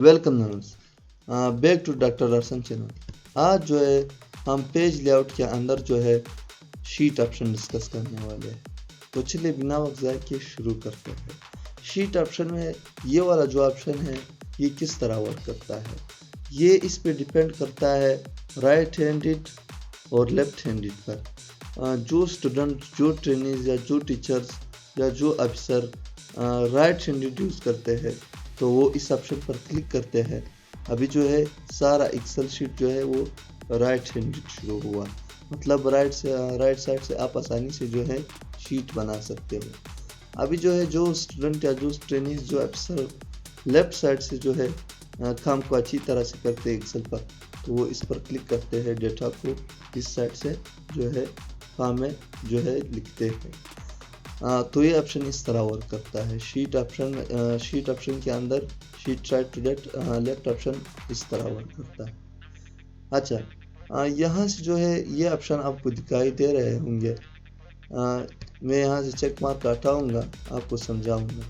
Welcome नमस back to doctor Darshan channel. आज जो है हम पेज लेआउट के अंदर जो है शीट ऑप्शन डिस्कस करने वाले हैं। तो चलिए बिना वक्त ज़ाय किए शुरू करते हैं। शीट ऑप्शन में ये वाला जो ऑप्शन है ये किस तरह वर्क करता है, ये इस पे डिपेंड करता है राइट हैंडेड और लेफ्ट हैंडेड पर। जो स्टूडेंट, जो ट्रेनिज या जो टीचर्स या जो अफसर राइट हैंडेड यूज़ करते हैं तो वो इस ऑप्शन पर क्लिक करते हैं। अभी जो है सारा एक्सेल शीट जो है वो राइट हैंडेड शुरू हुआ, मतलब राइट साइड से आप आसानी से जो है शीट बना सकते हो। अभी जो है जो स्टूडेंट या जो ट्रेनिज, जो अफसर लेफ्ट साइड से जो है काम को अच्छी तरह से करते हैं एक्सेल पर, तो वो इस पर क्लिक करते हैं, डेटा को इस साइड से जो है काम में जो है लिखते हैं। तो ये ऑप्शन इस तरह वर्क करता है। शीट ऑप्शन के अंदर sheet right to left option इस तरह वर्क करता है। अच्छा, यहाँ से जो है ये ऑप्शन आपको दिखाई दे रहे होंगे। मैं यहाँ से चेक मार्क हटाऊंगा, आपको समझाऊंगा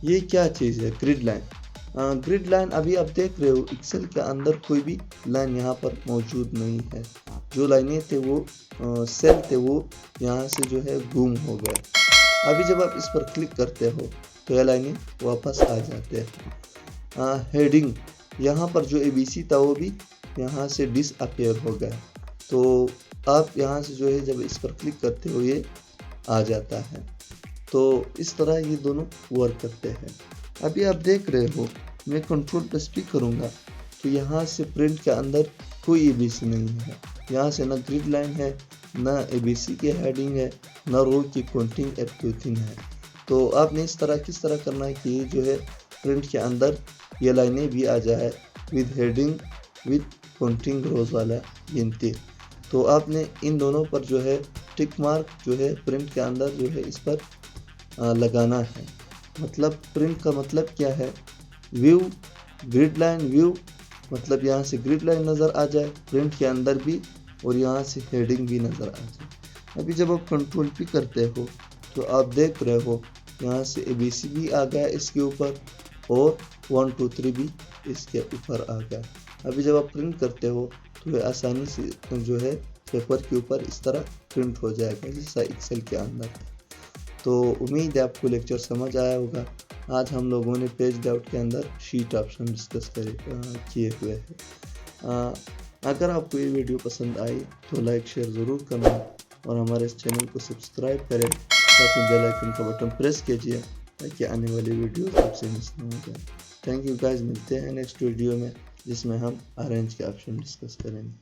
ये क्या चीज़ है। ग्रिड लाइन, ग्रिड लाइन अभी आप देख रहे हो एक्सेल के अंदर कोई भी लाइन यहाँ पर मौजूद नहीं है। जो लाइनें थे वो सेल थे वो यहाँ से जो है गुम हो गए। अभी जब आप इस पर क्लिक करते हो तो ये लाइनें वापस आ जाते हैं। हेडिंग, यहाँ पर जो ABC था वो भी यहाँ से डिसअपियर हो गया। तो आप यहाँ से जो है जब इस पर क्लिक करते हो ये आ जाता है। तो इस तरह ये दोनों वर्क करते हैं। अभी आप देख रहे हो मैं Ctrl+P करूँगा तो यहाँ से प्रिंट के अंदर कोई ABC नहीं है। यहाँ से ना ग्रिड लाइन है, ना ABC की हेडिंग है, ना रो की काउंटिंग एवरीथिंग है। तो आपने इस तरह किस तरह करना है कि जो है प्रिंट के अंदर ये लाइनें भी आ जाए विद हेडिंग, विद काउंटिंग रोज वाला गिनती। तो आपने इन दोनों पर जो है टिक मार्क जो है प्रिंट के अंदर जो है इस पर लगाना है। मतलब प्रिंट का मतलब क्या है, व्यू ग्रिड लाइन व्यू, मतलब यहाँ से ग्रिड लाइन नज़र आ जाए प्रिंट के अंदर भी और यहाँ से हेडिंग भी नज़र आ जाए। अभी जब आप Ctrl+P करते हो तो आप देख रहे हो यहाँ से ABC भी आ गया इसके ऊपर और 1 2 3 भी इसके ऊपर आ गया। अभी जब आप प्रिंट करते हो तो ये आसानी से जो है पेपर के ऊपर इस तरह प्रिंट हो जाएगा जैसा एक्सेल के अंदर। तो उम्मीद है आपको लेक्चर समझ आया होगा। आज हम लोगों ने पेज लेआउट के अंदर शीट ऑप्शन डिस्कस किए हुए हैं। अगर आपको ये वीडियो पसंद आई तो लाइक शेयर ज़रूर करना और हमारे इस चैनल को सब्सक्राइब करें, साथ में बेल आइकन का बटन प्रेस कीजिए ताकि आने वाली वीडियोस आपसे मिस न हो जाए। थैंक यू गाइस, मिलते हैं नेक्स्ट वीडियो में जिसमें हम अरेंज के ऑप्शन डिस्कस करेंगे।